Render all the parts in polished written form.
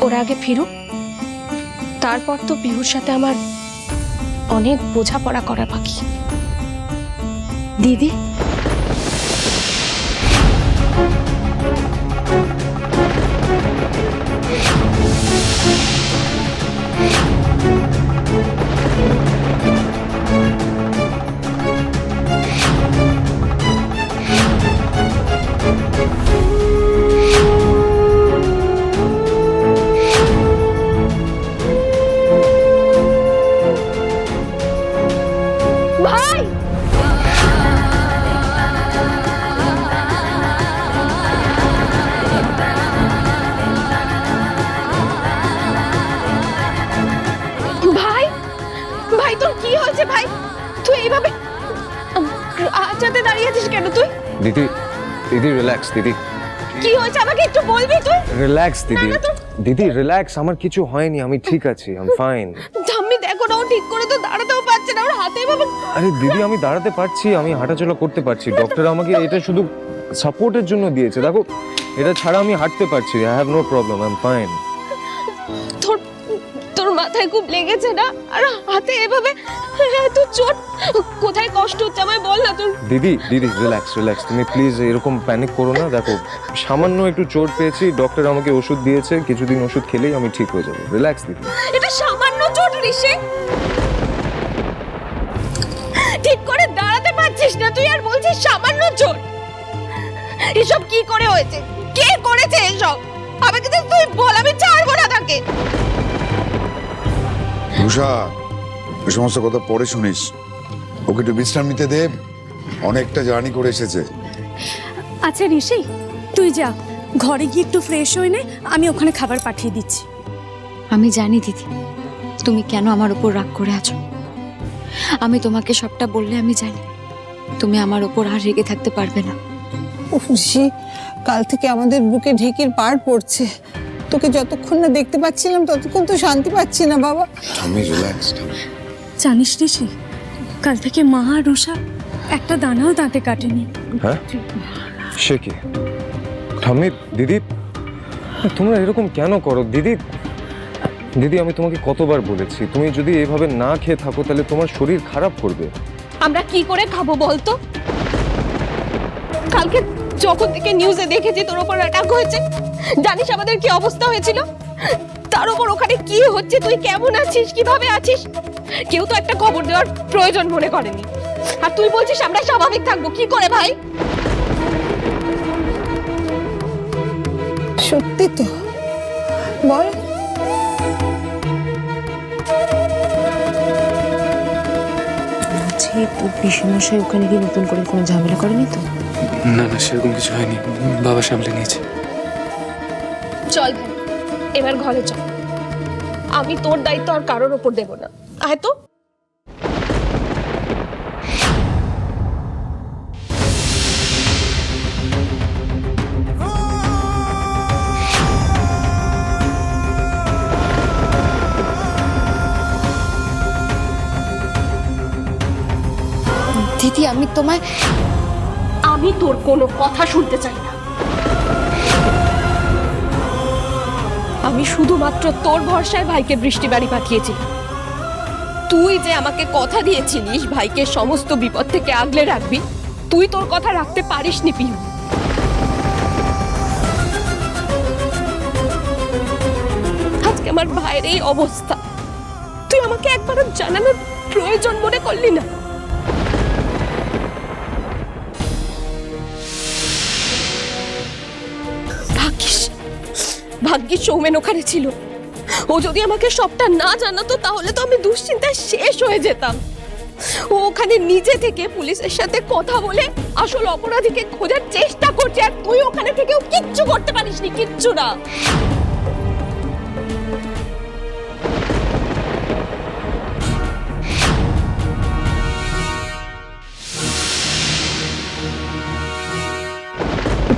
ওরা আগে ফিরুক, তারপর তো পিহুর সাথে আমার অনেক বোঝাপড়া করা বাকি। দিদি, ভাই ভাই ভাই তোর কি হয়েছে ভাই? তুই এইভাবে আচাতে দাঁড়িয়ে আছিস কেন তুই? দিদি দিদি রিল্যাক্স দিদি, কি হয়েছে আমাকে একটু বলবি তুই? রিল্যাক্স দিদি। না, তো- দিদি রিল্যাক্স, আমার কিছু হয়নি, আমি ঠিক আছি, আই এম ফাইন। ঠাম্মি দেখো না, ও ঠিক করে তো দাঁড়াতেও পারছে না, ওর হাতে এভাবে। আরে দিদি আমি দাঁড়াতে পারছি, আমি হাঁটাচলা করতে পারছি, ডক্টর আমাকে এটা শুধু সাপোর্টের জন্য দিয়েছে, দেখো এটা ছাড়া আমি হাঁটতে পারছি, I have no problem, I am fine. তোর তোর মাথায় খুব লেগেছে না? আর হাতে এভাবে এত চোট, কোথায় কষ্ট হচ্ছে আমায় বল না তোর। দিদি দিদি রিল্যাক্স রিল্যাক্স, তুমি প্লিজ এরকম প্যানিক করো না, দেখো সামান্য একটু চোট পেয়েছি, ডক্টর আমাকে ওষুধ দিয়েছে, কিছুদিন ওষুধ খেলেই আমি ঠিক হয়ে যাবো, রিল্যাক্স দিদি। এটা সামান্য চোট ঋষি, ঠিক করে দাঁড়াতে পারছিস না তুই আর বলছিস সামান্য চোট। এসব কি করে হয়েছে? কে করেছে এসব? আমাকে তো তুই বল, আমি ছাড়বো না তাকে। রুষা, এই সমস্ত কথা পরে শুনিস, ওকে একটু বিশ্রাম নিতে দে, অনেকটা জার্নি করে এসেছে। আচ্ছা ঋষি, তুই যা ঘরে গিয়ে একটু ফ্রেশ হয়ে নে, আমি ওখানে খাবার পাঠিয়ে দিচ্ছি। আমি জানি দিদি তুমি কেন আমার উপর রাগ করে আছো। আমি তোমাকে সবটা বললে আমি জানি তুমি আমার উপর আর রেগে থাকতে পারবে না। ঋষি, কাল থেকে আমাদের বুকে ঢেকির পাড় পড়ছে। তোকে যতক্ষণ না দেখতে পাচ্ছিলাম ততক্ষণ তো শান্তি পাচ্ছি না বাবা। আমি রিল্যাক্স। জানিস ঋষি, কাল থেকে মা আর রুষা একটা দানাও দাঁতে কাটেনি। হ্যাঁ সে কি ঠাম্মি? দিদি তোমরা এরকম কেন করো? দিদি দিদি আমি তোমাকে কতবার বলেছি, তুমি যদি এভাবে না খেয়ে থাকো তাহলে তোমার শরীর খারাপ করবে। আমরা কি করে খাবো বলতো? কালকে যখন থেকে নিউজে দেখেছি তোর উপর অ্যাটাক হয়েছে, জানিস আমাদের কি অবস্থা হয়েছিল? তার উপর ওখানে কি হচ্ছে, তুই কেমন আছিস, কিভাবে আছিস, কেউ তো একটা খবর দেওয়ার প্রয়োজন মনে করেনি। আর তুই বলছিস আমরা স্বাভাবিক থাকবো কি করে ভাই? সত্যি তো বল। আচ্ছা, তোর পিসেমশাই ওখানে গিয়ে নতুন করে কোনো ঝামেলা করেনি তো? না না, সেরকম কিছু হয়নি, বাবা সামলে নিয়েছে। চল ভাই, এবার ঘরে চল, আমি তোর দায়িত্ব আর কারোর ওপর দেব না। আয় তো। দিদি আমি তোমায়, আমি তোর কোনো কথা শুনতে চাই না। আমি শুধুমাত্র তোর ভরসায় ভাইকে বৃষ্টি বাড়ি পাঠিয়েছিলাম। তুই যে আমাকে কথা দিয়েছিলিস ভাইকে সমস্ত বিপদ থেকে আগলে রাখবি, তুই তোর কথা রাখতে পারিসনি পিহু। আজকে আমার ভাইয়ের এই অবস্থা, তুই আমাকে একবারও জানানোর প্রয়োজন মনে করলি না? ভাগ্যিস সৌমেন ওখানে ছিল। ও যদি আমাকে সবটা না জানাতো তাহলে তো আমি দুশ্চিন্তায় শেষ হয়ে যেতাম। ও ওখানে নিজে থেকে পুলিশের সাথে কথা বলে আসল অপরাধীকে খোঁজার চেষ্টা করছে, আর তুই ওখানে থেকেও কিচ্ছু করতে পারিসনি, কিচ্ছু না।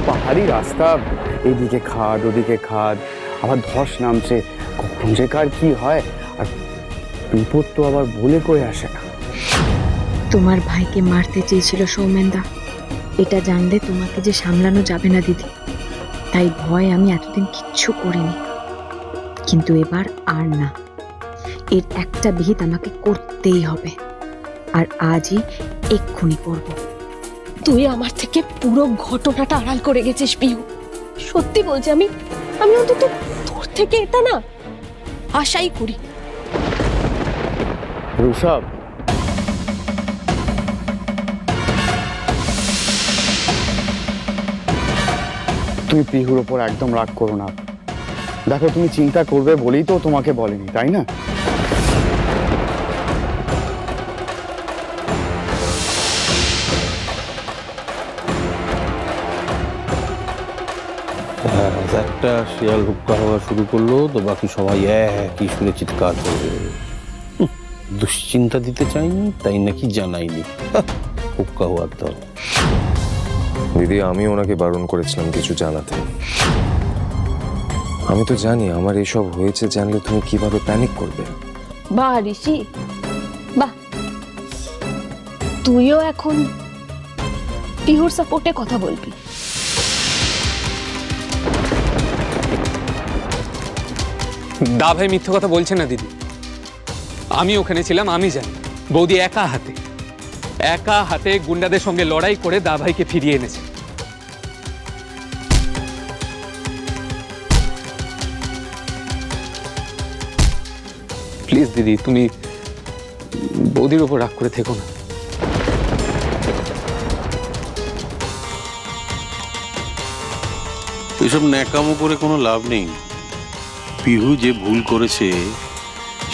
পাহাড়ি রাস্তা, এদিকে খাদ ওদিকে খাদ, আবার ধস নামছে, কখন যে কার কি হয়, আর বিপদ তো আবার বলে কয়ে আসে না। তোমার ভাইকে মারতে চেয়েছিল সৌমেনদা, এটা জানলে তোমাকে যে সামলানো যাবে না দিদি, তাই ভয় আমি এতদিন কিচ্ছু করিনি। কিন্তু এবার আর না, এর একটা বিহিত আমাকে করতেই হবে, আর আজই এক্ষুনি করব। তুই আমার থেকে পুরো ঘটনাটা আড়াল করে গেছিস পিহু। সত্যি বলছি, আমি অন্তত তোর থেকে এটা না আশাই করি। রুষা, তুমি পিহুর ওপর একদম রাগ করো না। দেখো, তুমি চিন্তা করবে বলেই তো তোমাকে বলেনি, তাই না? একটা শিয়াল হুক্কা হওয়া শুরু করলো তো বাকি সবাই একই সুরে চিৎকার করবে। দুশ্চিন্তা দিতে চাইনি তাই নাকি জানাইনি। হুক্কা হওয়ার দল। দিদি, আমি ওনাকে বারণ করেছিলাম কিছু জানাতে। আমি তো জানি আমার এসব হয়েছে জানলে তুমি কিভাবে প্যানিক করবে। বাহ ঋষি, বাহ, তুইও এখন পিহুর সাপোর্টে কথা বলবি। দা ভাই মিথ্যে কথা বলছে না দিদি, আমি ওখানে ছিলাম, আমি জানি। বৌদি একা হাতে গুন্ডাদের সঙ্গে লড়াই করে দা ভাইকে ফিরিয়ে এনেছে। প্লিজ দিদি, তুমি বৌদির ওপর রাগ করে থেকো না। এসব ন্যাকামো করে কোনো লাভ নেই। পিহু যে ভুল করেছে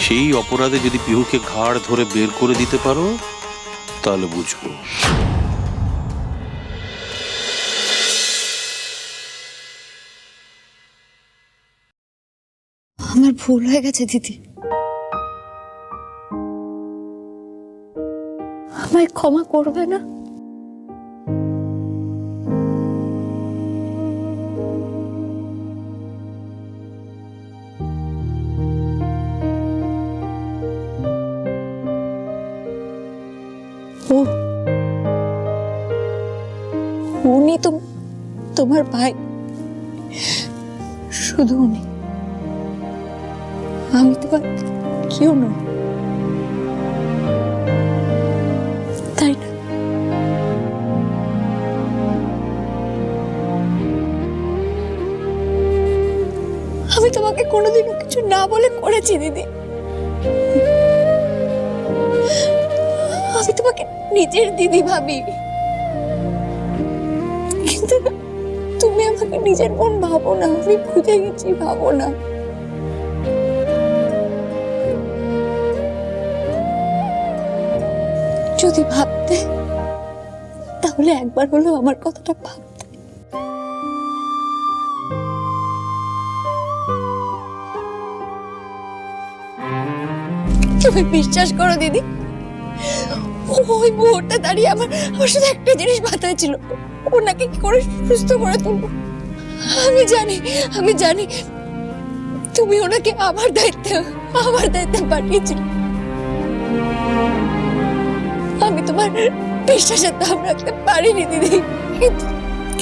সেই অপরাধে যদি পিহুকে ঘাড় ধরে বের করে দিতে পারো তাহলে বুঝবো। আমার ভুল হয়ে গেছে দিদি, আমায় ক্ষমা করবে না? উনি তো তোমার ভাই, শুধু উনি, আমি তোমার কেউ নই, তাই না? আমি তোমাকে কোনোদিনও কিছু না বলে করেছি দিদি। আমি তোমাকে নিজের দিদি ভাবি, কিন্তু তুমি আমাকে নিজের বোন ভাবো না। আমি বুঝে গেছি, ভাবো না। যদি ভাবতে তাহলে একবার হলেও আমার কথাটা ভাবতে। তুমি বিশ্বাস করো দিদি, ওই মুহূর্তে দাঁড়িয়ে আমার শুধু একটা জিনিস মাথায় ছিল, ওনাকে কি করে সুস্থ করে তুলবো। আমি জানি তুমি ওনাকে আমার দায়িত্বে পাঠিয়েছিলে। আমি তোমার বিশ্বাসের দাম রাখতে পারিনি দিদি,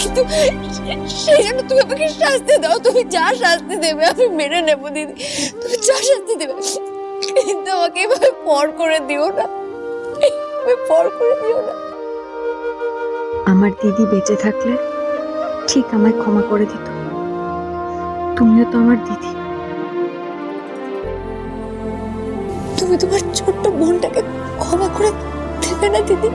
কিন্তু সেই জন্য তুমি আমাকে শাস্তি দাও। তুমি যা শাস্তি দেবে আমি মেনে নেব দিদি, তুমি যা শাস্তি দেবে, কিন্তু আমাকে এভাবে পর করে দিও না, আমার দিদি বেঁচে থাকলে ঠিক আমায় ক্ষমা করে দিত। তুমিও তো আমার দিদি, তুমি তোমার ছোট্ট বোনটাকে ক্ষমা করে দেবে না দিদি?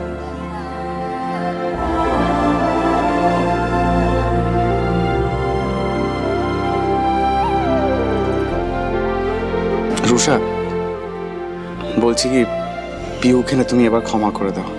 রুষা, বলছি কি, পিহুকে না তুমি এবার ক্ষমা করে দাও।